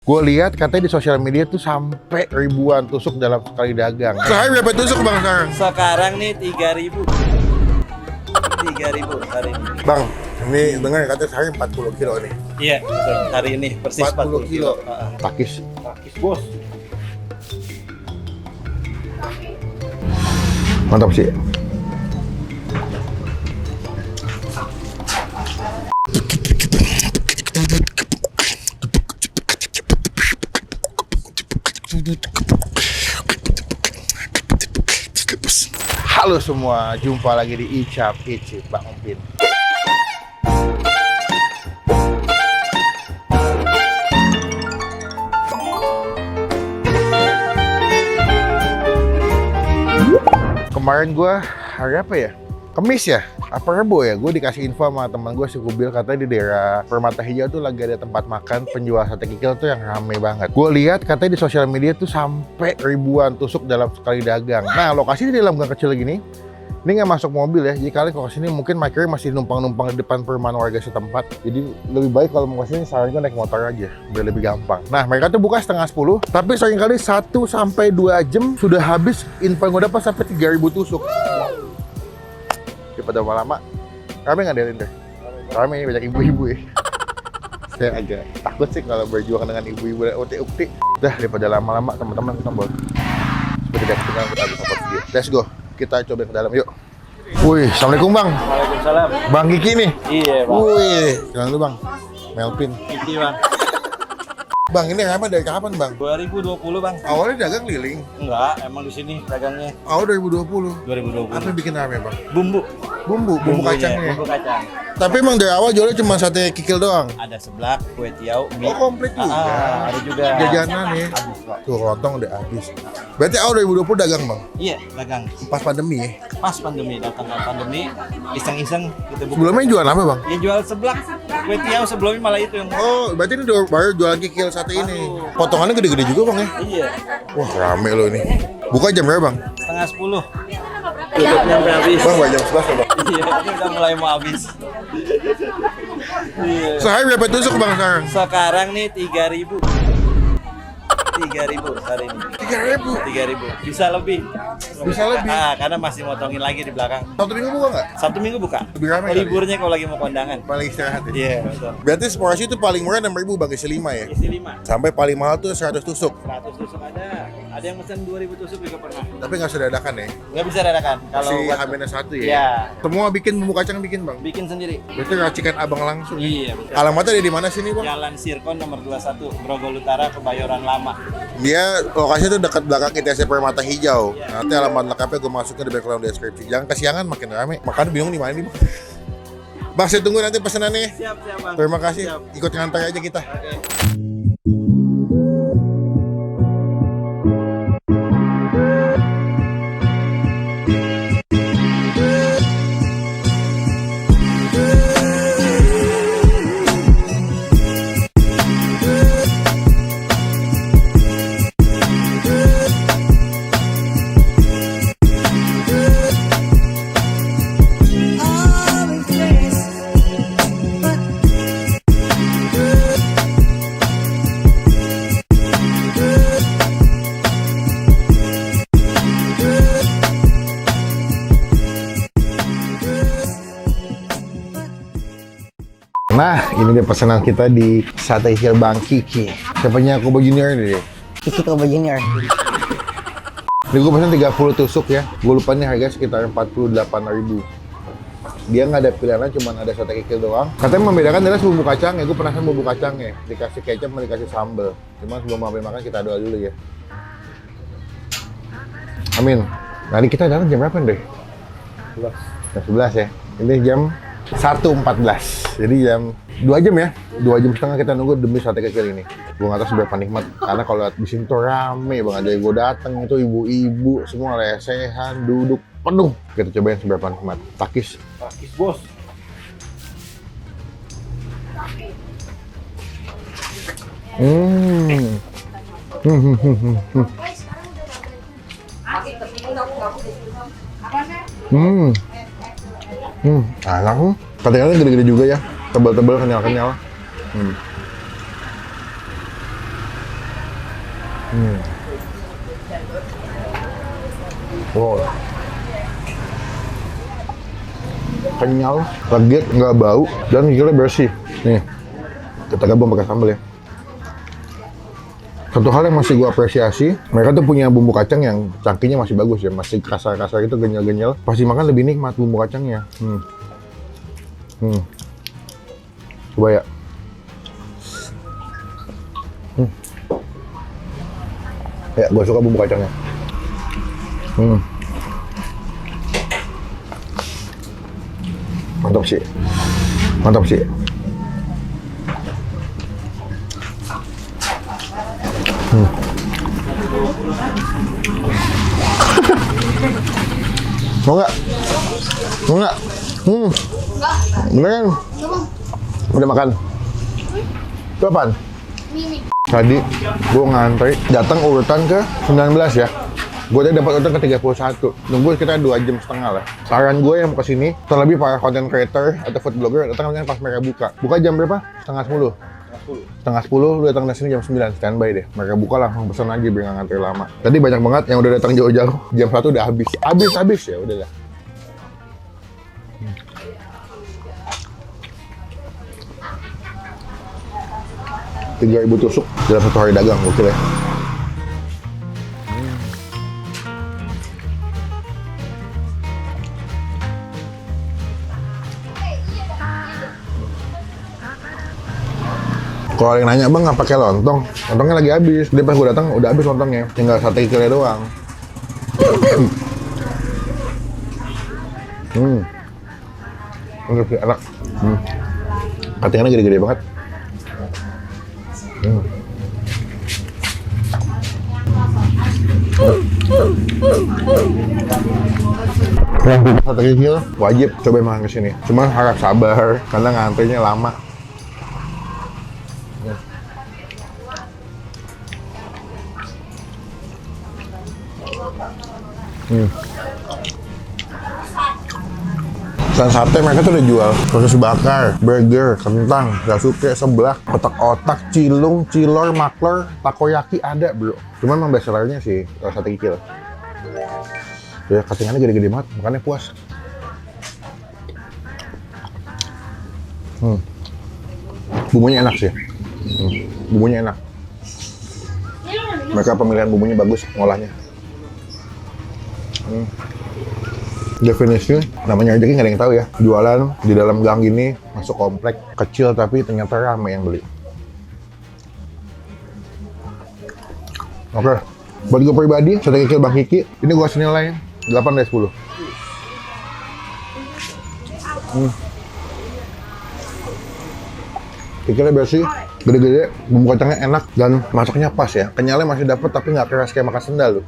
Gue lihat katanya di sosial media tuh sampai ribuan tusuk dalam sekali dagang. Sehari berapa tusuk bang sekarang? Sekarang nih 3.000. 3.000 hari ini. Bang, ini dengar katanya sehari 40 kilo nih. Iya, betul. Hari ini persis 40 kilo. Takis. Takis, bos. Mantap sih. Halo semua, jumpa lagi di Icap Icip Bang Upin. Kemarin gue hari apa ya? Kamis ya? Apa Rebo ya? Gue dikasih info sama teman gue si Kubil, katanya di daerah Permata Hijau tuh lagi ada tempat makan penjual sate kikil tuh yang rame banget. Gue lihat katanya di sosial media tuh sampai ribuan tusuk dalam sekali dagang. Nah, lokasi di dalam gang kecil gini, ini nggak masuk mobil ya. Jadi kalian kalau kesini mungkin parkirnya masih numpang-numpang di depan perumahan warga setempat. Jadi lebih baik kalau mau kesini saran gue naik motor aja, biar lebih gampang. Nah, mereka tuh buka setengah 10, tapi seringkali 1 sampai 2 jam sudah habis. Info yang gue dapat sampai 3.000 tusuk. Daripada lama-lama, rame nggak deh? Rame, banyak ibu-ibu ya. Saya agak takut sih kalau berjuang dengan ibu-ibu dan ukti-ukti. Dah, daripada lama-lama, teman-teman kita tombol. Seperti tidak ketinggalan, kita bisa support video. Let's go, kita coba ke dalam yuk. Wih, assalamualaikum bang. Waalaikumsalam. Bang Kiki nih. Iya, Bang. Wih, jangan dulu bang. Melvin. Kiki, Bang. Bang, ini apa dari kapan bang? 2020, Bang. Awalnya dagang keliling. Enggak, emang di sini dagangnya Awal 2020. 2020. Apa yang bikin rame bang? Bumbu. Bumbu Bumbunya, kacangnya. Bumbu kacang. Tapi emang dari awal jualnya cuma sate kikil doang. Ada seblak, kue tiaw, mie. Oh, komplit juga. Ada juga Jajanan ya. Habis, Pak. Tuh lontong udah habis. Berarti awal 2020 dagang bang? Iya, dagang. Pas pandemi ya? Pas pandemi, datang pandemi, iseng-iseng kita buka. Sebelumnya jualan apa bang? Ya jual seblak, kue tiaw sebelumnya malah itu yang. Oh, berarti ini baru jualan kikil sate ini. Potongannya gede-gede juga bang ya? Iya. Wah, rame loh ini. Buka jam berapa bang? Setengah 10. Tutupnya sampai habis. Bang, jam 11 ya bang? Iya, ini udah mulai mau habis. Iya. Sehari berapa tusuk bang sekarang? Sekarang nih 3.000. 3.000 hari ini. 3.000? 3.000. Bisa lebih. Bisa lebih? Karena masih motongin lagi di belakang. Satu minggu buka nggak? Satu minggu buka. Lebih ramai kali? Liburnya kalau lagi mau kondangan. Paling istirahat ya? Iya, betul. Berarti seporsi itu paling murah 6.000 bang, isi 5 ya? Isi 5. Sampai paling mahal tuh 100 tusuk. 100 tusuk ada. Ada yang pesan 2.000 tusuk juga pernah. Tapi nggak usah dadakan ya? Nggak bisa dadakan. Kalau Si buat- H-1 ya? Iya. Semua bikin bumbu kacang bikin bang? Bikin sendiri. Berarti racikan abang langsung? Iya, betul. Alamatnya ada di mana sini bang? Jalan Sirkon nomor 21, Grogol Utara, Kebayoran Lama. Dia lokasinya tuh dekat belakang ITC Permata Hijau. Nanti alamat lengkapnya gue masukin di background deskripsi. Jangan kesiangan makin rame. Makanya bingung di mana nih bang. Bang, saya tunggu nanti pesanannya. Siap, Bang. Terima kasih. Siap. Ikut ngantar aja kita. Oke. Nah, ini dia pesanan kita di Sate Kikil Bang Kiki. Siapanya Kobo Junior ini deh. Kiki Kobo Junior. Ini gue pesan 30 tusuk ya. Gue lupa nih harga sekitar 48.000. Dia nggak ada pilihannya, cuma ada sate kikil doang. Katanya membedakan adalah bumbu kacangnya. Gue penasaran bumbu kacangnya. Dikasih kecap sama dikasih sambal. Cuma sebelum mampir makan kita doa dulu ya. Amin. Nanti kita datang jam berapa deh? 11. Jam 11 ya. Ini jam 1.14. Jadi jam 2 jam ya. 2 jam setengah kita nunggu demi sate kikil ini. Gue nggak tahu seberapa nikmat. Karena kalau lihat di sini tuh rame banget. Dari gue dateng itu ibu-ibu semua lesehan, duduk penuh. Kita cobain seberapa nikmat. Takis. Takis, bos. Hmm. Enak. Kadang-kadang gede-gede juga ya. Tebal-tebal, kenyal-kenyal. Wow. Kenyal, legit, nggak bau, dan gila bersih. Nih, kita gabung pakai sambal ya. Satu hal yang masih gue apresiasi, mereka tuh punya bumbu kacang yang cangkingnya masih bagus ya, masih kasar-kasar itu, genyal-genyal. Pasti makan lebih nikmat bumbu kacangnya. Coba ya. Ya, gue suka bumbu kacangnya. Mantap sih. Mantap sih. Mau nggak? Mau nggak? Beneran? Udah makan? Itu apaan? Tadi gue ngantri, datang urutan ke 19 ya. Gue tadi dapat urutan ke 31. Nunggu sekitar 2,5 jam lah. Saran gue yang kesini, terlebih para content creator atau food blogger, datang pas mereka buka. Buka jam berapa? Setengah 10. Setengah 10, lu datang ke sini jam 9, standby deh. Mereka buka langsung pesan aja biar nggak ngantri lama. Tadi banyak banget yang udah datang jauh-jauh, jam 1 udah habis. Habis ya udah lah. Rp3.000 tusuk dalam 1 hari dagang, gokil ya. Kalau ada yang nanya, bang nggak pakai lontong? Lontongnya lagi habis. Dia pas gue datang udah habis lontongnya, tinggal sate kikilnya doang. Enak. Katingannya gede-gede banget. Yang sate kikil wajib coba makan kesini. Cuman harap sabar karena ngantrinya lama. Dan sate mereka tuh udah jual sosis bakar, burger, kentang, gasuke, seblak, otak-otak, cilung, cilor, maklor, takoyaki ada bro. Cuman memang best sellernya sih sate kikil. Ya katingannya gede-gede banget, makanya puas. Bumbunya enak sih. Bumbunya enak. Mereka pemilihan bumbunya bagus, ngolahnya. Definisi namanya rezeki nggak ada yang tahu ya. Jualan di dalam gang gini, masuk komplek kecil tapi ternyata ramai yang beli. Oke, buat gue pribadi, sate kikil Bang Kiki, ini gue kasih nilai 8 dari 10. Kikilnya bersih, gede-gede, bumbu kacangnya enak dan masaknya pas ya. Kenyalnya masih dapet tapi nggak keras kayak makan sendal loh.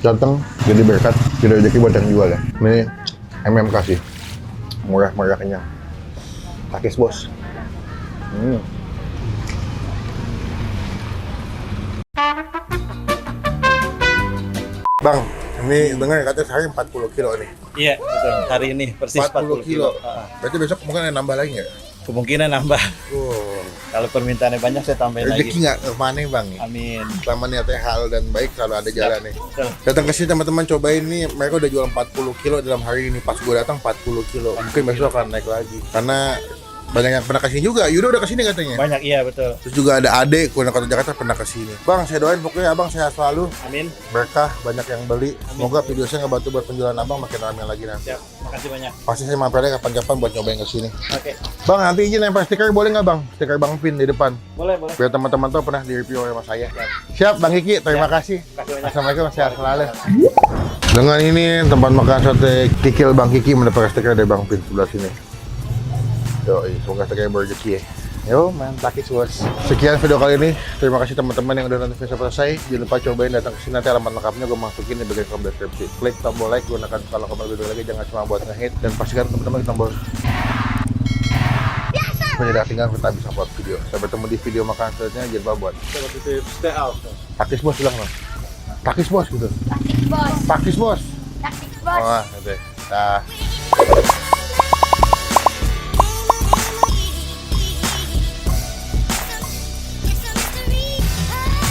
Datang jadi berkat, jadi rezeki buat yang jual ya. Ini MMK sih, murah-murah kenyang. Takis bos. Bang, ini dengar katanya sehari 40 kilo nih. Iya, betul. Hari ini persis 40 kilo. Berarti besok mungkin ada nambah lagi nggak? Kemungkinan nambah. Kalau permintaannya banyak saya tambahin lagi. Rezeki nggak kemana bang? Amin. Selama niatnya halal dan baik selalu ada jalan nih. Betul. Datang ke sini teman-teman cobain nih, mereka udah jual 40 kilo dalam hari ini. Pas gue datang 40 kilo. Mungkin besok akan naik lagi. Karena banyak yang pernah kesini juga. Yuda udah kesini katanya. Banyak, iya betul. Terus juga ada Ade, Kota Jakarta pernah kesini. Bang, saya doain pokoknya abang sehat selalu. Amin. Berkah, banyak yang beli. Semoga video saya ngebantu buat penjualan abang makin ramai lagi nanti. Siap, makasih banyak. Pasti saya mampirnya kapan-kapan buat nyobain kesini. Oke. Bang, nanti izin nempel stiker boleh nggak bang? Stiker Bang Pin di depan. Boleh, boleh. Biar teman-teman tahu pernah di-review oleh mas saya. Siap, Bang Kiki. Terima kasih. Makasih banyak. Assalamualaikum, sehat selalu. Dengan ini tempat makan sate kikil Bang Kiki mendapatkan stiker dari Bang Pin sebelah sini. Yoi, semoga stiker berrezeki ya. Yo, man, takis bos. Sekian video kali ini. Terima kasih teman-teman yang udah nonton video sampai selesai. Jangan lupa cobain datang ke sini, nanti alamat lengkapnya gue masukin di bagian kolom deskripsi. Klik tombol like, gunakan kalau komen video lagi, jangan cuma buat nge-hate. Dan pastikan teman-teman tombol menjadi tinggal kita bisa upload video. Sampai bertemu di video makan selanjutnya. Jangan lupa buat Stay out. takis bos, bilang bang. Takis bos gitu. Taktik bos. Takis bos. Taktik bos. Wah, oke. Dah.